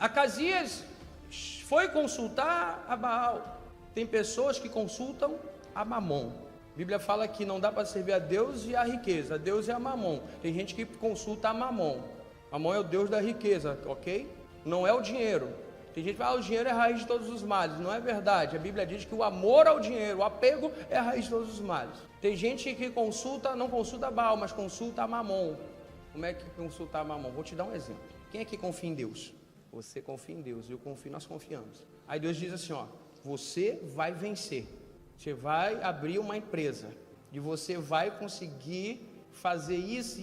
Acasias foi consultar a Baal. Tem pessoas que consultam a Mamon. A Bíblia fala que não dá para servir a Deus e a riqueza. A Deus é a Mamon. Tem gente que consulta a Mamon. Mamon é o Deus da riqueza, ok? Não é o dinheiro. Tem gente que fala, o dinheiro é a raiz de todos os males. Não é verdade. A Bíblia diz que o amor ao dinheiro, o apego é a raiz de todos os males. Tem gente que consulta, não consulta a Baal, mas consulta a Mamon. Como é que consulta a Mamon? Vou te dar um exemplo. Quem é que confia em Deus? Você confia em Deus, eu confio, nós confiamos. Aí Deus diz assim, ó, você vai vencer. Você vai abrir uma empresa. E você vai conseguir fazer isso.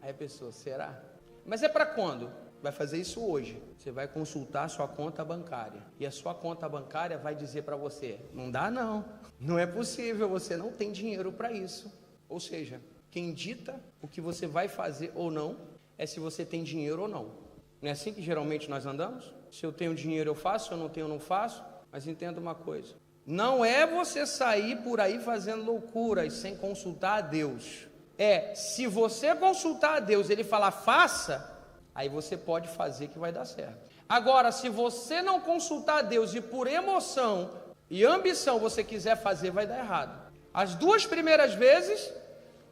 Aí a pessoa, será? Mas é para quando? Vai fazer isso hoje. Você vai consultar a sua conta bancária. E a sua conta bancária vai dizer para você, não dá não. Não é possível, você não tem dinheiro para isso. Ou seja, quem dita o que você vai fazer ou não, é se você tem dinheiro ou não. Não é assim que geralmente nós andamos? Se eu tenho dinheiro eu faço, se eu não tenho eu não faço. Mas entenda uma coisa. Não é você sair por aí fazendo loucuras sem consultar a Deus. É, se você consultar a Deus, ele falar faça, aí você pode fazer que vai dar certo. Agora, se você não consultar a Deus e por emoção e ambição você quiser fazer, vai dar errado. As duas primeiras vezes,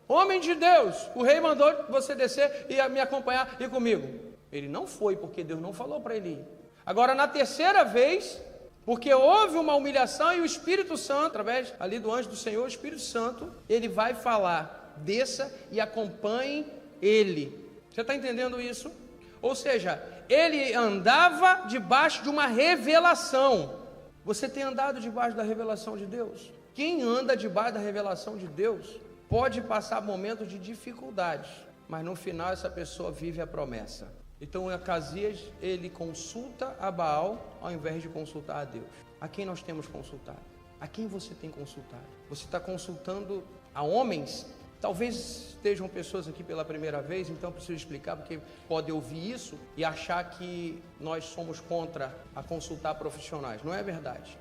homem de Deus, o rei mandou você descer e me acompanhar e comigo. Ele não foi porque Deus não falou para ele ir. Agora, na terceira vez, porque houve uma humilhação e o Espírito Santo, através ali do anjo do Senhor, o Espírito Santo, ele vai falar, desça e acompanhe ele. Você está entendendo isso? Ou seja, ele andava debaixo de uma revelação. Você tem andado debaixo da revelação de Deus? Quem anda debaixo da revelação de Deus pode passar momentos de dificuldades, mas no final essa pessoa vive a promessa. Então Acasias, ele consulta a Baal ao invés de consultar a Deus. A quem nós temos consultado? A quem você tem consultado? Você está consultando a homens? Talvez estejam pessoas aqui pela primeira vez, então eu preciso explicar, porque pode ouvir isso e achar que nós somos contra a consultar profissionais. Não é verdade.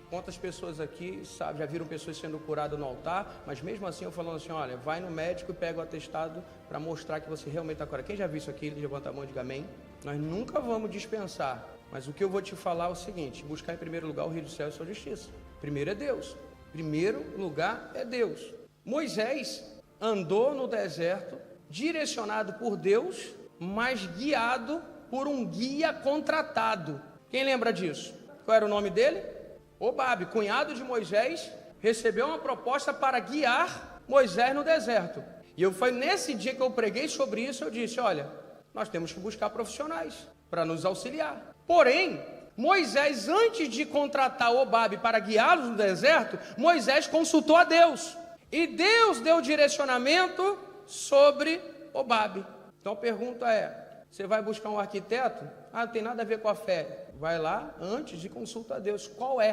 Quantas pessoas aqui, sabe, já viram pessoas sendo curadas no altar, mas mesmo assim eu falando assim, olha, vai no médico e pega o atestado para mostrar que você realmente está curado. Quem já viu isso aqui, levanta a mão e diga amém. Nós nunca vamos dispensar, mas o que eu vou te falar é o seguinte, buscar em primeiro lugar o reino do céu e sua justiça. Primeiro é Deus, primeiro lugar é Deus. Moisés andou no deserto, direcionado por Deus, mas guiado por um guia contratado. Quem lembra disso? Qual era o nome dele? Obabe, cunhado de Moisés, recebeu uma proposta para guiar Moisés no deserto. E foi nesse dia que eu preguei sobre isso, eu disse, olha, nós temos que buscar profissionais para nos auxiliar. Porém, Moisés, antes de contratar Obabe para guiá-los no deserto, Moisés consultou a Deus. E Deus deu direcionamento sobre Obabe. Então a pergunta é, você vai buscar um arquiteto? Ah, não tem nada a ver com a fé. Vai lá antes de consultar a Deus. Qual é?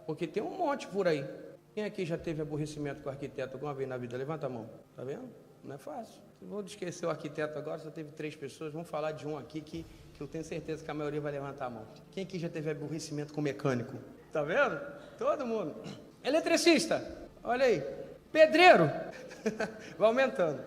Porque tem um monte por aí. Quem aqui já teve aborrecimento com o arquiteto alguma vez na vida? Levanta a mão. Tá vendo? Não é fácil. Vou esquecer o arquiteto agora, só teve 3 pessoas. Vamos falar de um aqui que eu tenho certeza que a maioria vai levantar a mão. Quem aqui já teve aborrecimento com mecânico? Tá vendo? Todo mundo. Eletricista. Olha aí. Pedreiro. Vai aumentando.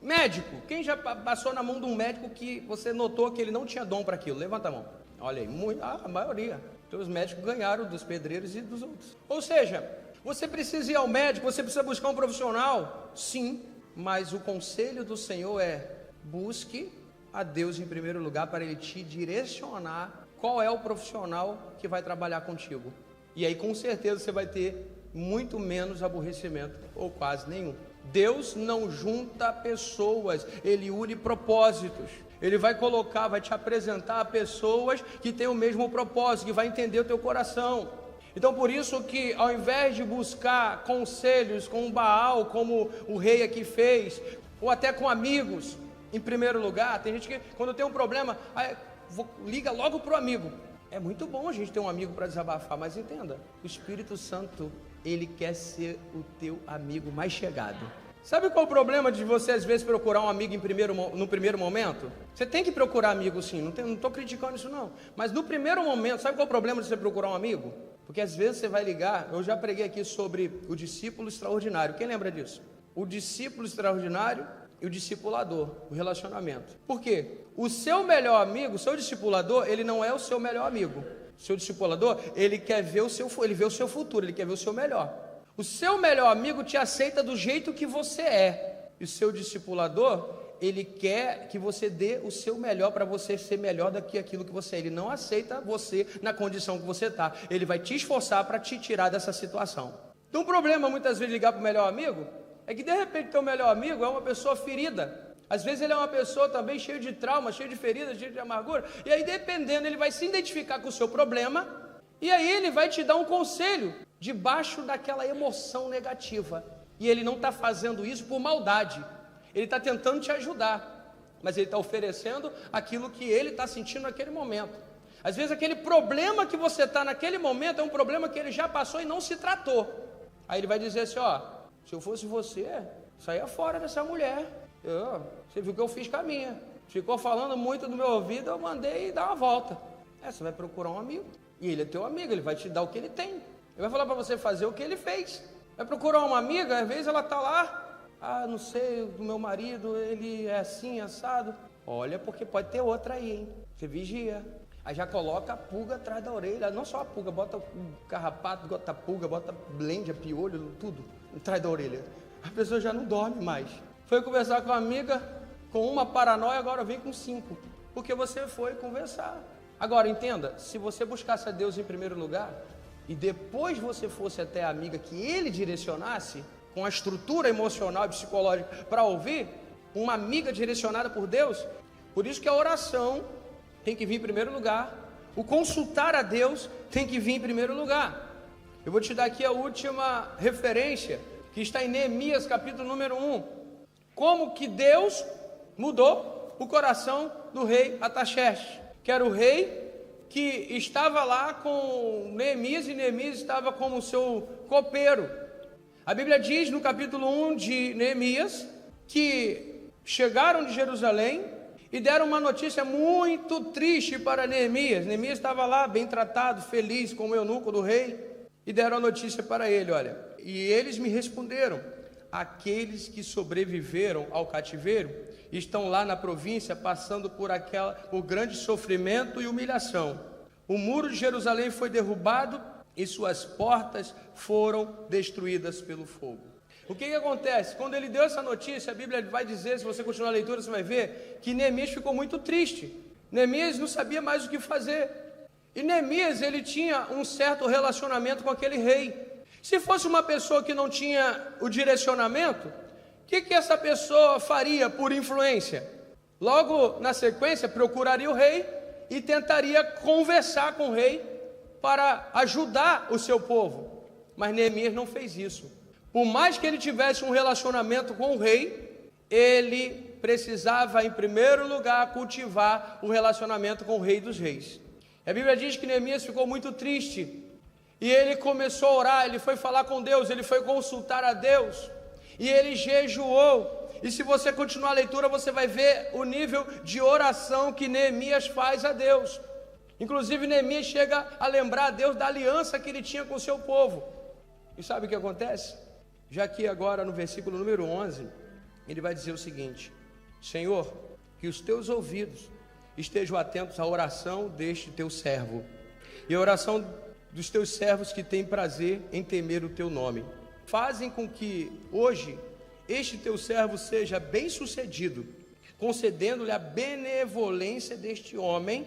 Médico. Quem já passou na mão de um médico que você notou que ele não tinha dom para aquilo? Levanta a mão. Olha aí, a maioria. Então os médicos ganharam dos pedreiros e dos outros. Ou seja, você precisa ir ao médico, você precisa buscar um profissional? Sim, mas o conselho do Senhor é, busque a Deus em primeiro lugar para Ele te direcionar qual é o profissional que vai trabalhar contigo. E aí com certeza você vai ter muito menos aborrecimento, ou quase nenhum. Deus não junta pessoas, Ele une propósitos. Ele vai colocar, vai te apresentar pessoas que têm o mesmo propósito, que vai entender o teu coração. Então por isso que ao invés de buscar conselhos com Baal, como o rei aqui fez, ou até com amigos, em primeiro lugar, tem gente que quando tem um problema, liga logo para o amigo. É muito bom a gente ter um amigo para desabafar, mas entenda, o Espírito Santo, ele quer ser o teu amigo mais chegado. Sabe qual é o problema de você às vezes procurar um amigo no primeiro momento? Você tem que procurar amigo sim, não estou criticando isso não. Mas no primeiro momento, sabe qual é o problema de você procurar um amigo? Porque às vezes você vai ligar, eu já preguei aqui sobre o discípulo extraordinário. Quem lembra disso? O discípulo extraordinário, e o discipulador, o relacionamento. Por quê? O seu melhor amigo, o seu discipulador, ele não é o seu melhor amigo. O seu discipulador, ele quer ver ele vê o seu futuro, ele quer ver o seu melhor. O seu melhor amigo te aceita do jeito que você é. E o seu discipulador, ele quer que você dê o seu melhor para você ser melhor do que aquilo que você é. Ele não aceita você na condição que você está. Ele vai te esforçar para te tirar dessa situação. Então, o problema, muitas vezes, de ligar para o melhor amigo, é que, de repente, teu melhor amigo é uma pessoa ferida. Às vezes, ele é uma pessoa também cheia de trauma, cheia de feridas, cheia de amargura. E aí, dependendo, ele vai se identificar com o seu problema. E aí, ele vai te dar um conselho debaixo daquela emoção negativa. E ele não está fazendo isso por maldade. Ele está tentando te ajudar, mas ele está oferecendo aquilo que ele está sentindo naquele momento. Às vezes aquele problema que você está naquele momento é um problema que ele já passou e não se tratou. Aí ele vai dizer assim, ó, se eu fosse você, saia fora dessa mulher. Você viu que eu fiz com a minha. Ficou falando muito no meu ouvido, eu mandei dar uma volta. Você vai procurar um amigo, e ele é teu amigo, ele vai te dar o que ele tem. Ele vai falar para você fazer o que ele fez. Vai procurar uma amiga, às vezes ela está lá, não sei, do meu marido, ele é assim, assado. Olha, porque pode ter outra aí, hein? Você vigia. Aí já coloca a pulga atrás da orelha. Não só a pulga, bota o carrapato, bota a pulga, bota blende, piolho, tudo atrás da orelha. A pessoa já não dorme mais. Foi conversar com uma amiga, com uma paranoia, agora vem com 5. Porque você foi conversar. Agora, entenda, se você buscasse a Deus em primeiro lugar, e depois você fosse até a amiga que ele direcionasse, com a estrutura emocional e psicológica para ouvir, uma amiga direcionada por Deus, por isso que a oração tem que vir em primeiro lugar, o consultar a Deus tem que vir em primeiro lugar. Eu vou te dar aqui a última referência, que está em Neemias, capítulo número 1, como que Deus mudou o coração do rei Artaxerxes, que era o rei que estava lá com Neemias, e Neemias estava como seu copeiro. A Bíblia diz no capítulo 1 de Neemias, que chegaram de Jerusalém e deram uma notícia muito triste para Neemias. Neemias estava lá bem tratado, feliz, como eunuco do rei, e deram a notícia para ele, olha, e eles me responderam, aqueles que sobreviveram ao cativeiro estão lá na província passando por grande sofrimento e humilhação. O muro de Jerusalém foi derrubado e suas portas foram destruídas pelo fogo. O que acontece? Quando ele deu essa notícia, a Bíblia vai dizer, se você continuar a leitura, você vai ver que Neemias ficou muito triste. Neemias não sabia mais o que fazer. E Neemias, ele tinha um certo relacionamento com aquele rei. Se fosse uma pessoa que não tinha o direcionamento, o que essa pessoa faria por influência? Logo na sequência, procuraria o rei e tentaria conversar com o rei para ajudar o seu povo. Mas Neemias não fez isso. Por mais que ele tivesse um relacionamento com o rei, ele precisava, em primeiro lugar, cultivar o relacionamento com o rei dos reis. A Bíblia diz que Neemias ficou muito triste, e ele começou a orar, ele foi falar com Deus, ele foi consultar a Deus, e ele jejuou. E se você continuar a leitura, você vai ver o nível de oração que Neemias faz a Deus. Inclusive Neemias chega a lembrar a Deus da aliança que ele tinha com o seu povo. E sabe o que acontece? Já aqui agora no versículo número 11, ele vai dizer o seguinte: Senhor, que os teus ouvidos estejam atentos à oração deste teu servo, e a oração dos teus servos que têm prazer em temer o teu nome. Fazem com que hoje este teu servo seja bem sucedido, concedendo-lhe a benevolência deste homem.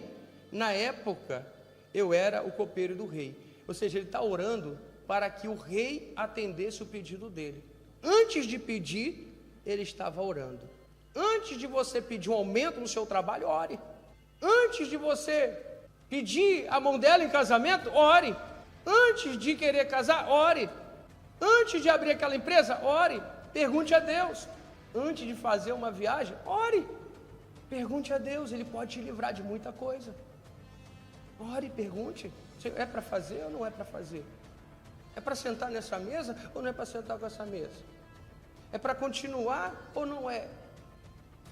Na época eu era o copeiro do rei. Ou seja, ele está orando para que o rei atendesse o pedido dele. Antes de pedir, ele estava orando. Antes de você pedir um aumento no seu trabalho, ore. Antes de você pedir a mão dela em casamento, ore. Antes de querer casar, ore. Antes de abrir aquela empresa, ore. Pergunte a Deus. Antes de fazer uma viagem, ore. Pergunte a Deus, Ele pode te livrar de muita coisa. Ore, pergunte. É para fazer ou não é para fazer? É para sentar nessa mesa ou não é para sentar com essa mesa? É para continuar ou não é?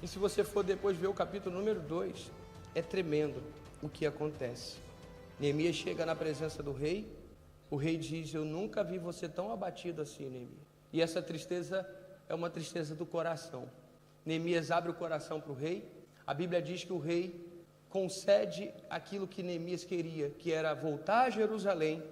E se você for depois ver o capítulo número 2, é tremendo o que acontece. Neemias chega na presença do rei, o rei diz: eu nunca vi você tão abatido assim, Neemias. E essa tristeza é uma tristeza do coração. Neemias abre o coração para o rei. A Bíblia diz que o rei concede aquilo que Neemias queria, que era voltar a Jerusalém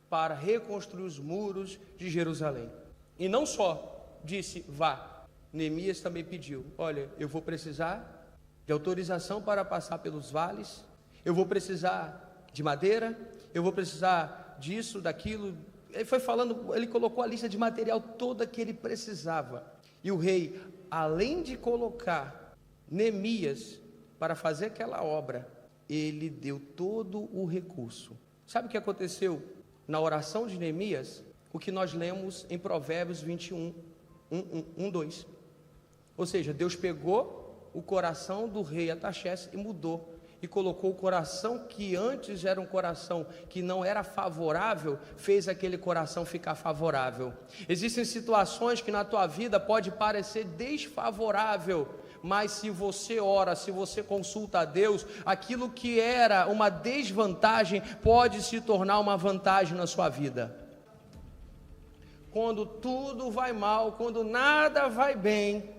para reconstruir os muros de Jerusalém. E não só disse vá, Neemias também pediu: olha, eu vou precisar de autorização para passar pelos vales, eu vou precisar de madeira, eu vou precisar disso, daquilo. Ele foi falando, ele colocou a lista de material toda que ele precisava. E o rei, além de colocar Neemias para fazer aquela obra, ele deu todo o recurso. Sabe o que aconteceu na oração de Neemias? O que nós lemos em Provérbios 21, 2. Ou seja, Deus pegou o coração do rei Artaxerxes e mudou. E colocou o coração que antes era um coração que não era favorável, fez aquele coração ficar favorável. Existem situações que na tua vida pode parecer desfavorável, mas se você ora, se você consulta a Deus, aquilo que era uma desvantagem pode se tornar uma vantagem na sua vida. Quando tudo vai mal, quando nada vai bem,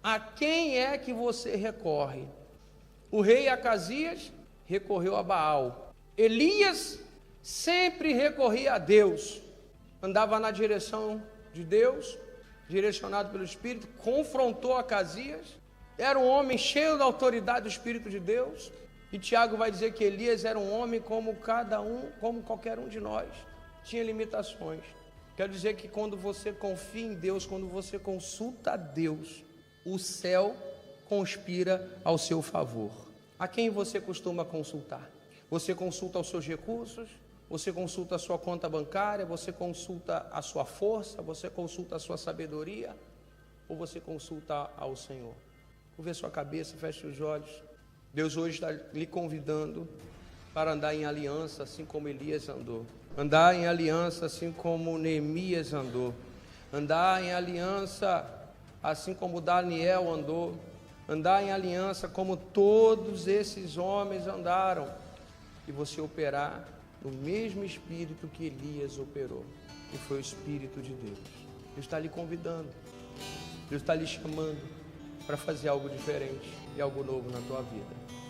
a quem é que você recorre? O rei Acasias recorreu a Baal. Elias sempre recorria a Deus. Andava na direção de Deus, direcionado pelo Espírito, confrontou Acasias. Era um homem cheio da autoridade do Espírito de Deus. E Tiago vai dizer que Elias era um homem como qualquer um de nós. Tinha limitações. Quero dizer que quando você confia em Deus, quando você consulta a Deus, o céu conspira ao seu favor. A quem você costuma consultar? Você consulta os seus recursos? Você consulta a sua conta bancária? Você consulta a sua força? Você consulta a sua sabedoria? Ou você consulta ao Senhor? Curva sua cabeça, feche os olhos. Deus hoje está lhe convidando para andar em aliança, assim como Elias andou. Andar em aliança, assim como Neemias andou. Andar em aliança, assim como Daniel andou. Andar em aliança como todos esses homens andaram. E você operar no mesmo espírito que Elias operou, que foi o Espírito de Deus. Deus está lhe convidando. Deus está lhe chamando para fazer algo diferente e algo novo na tua vida.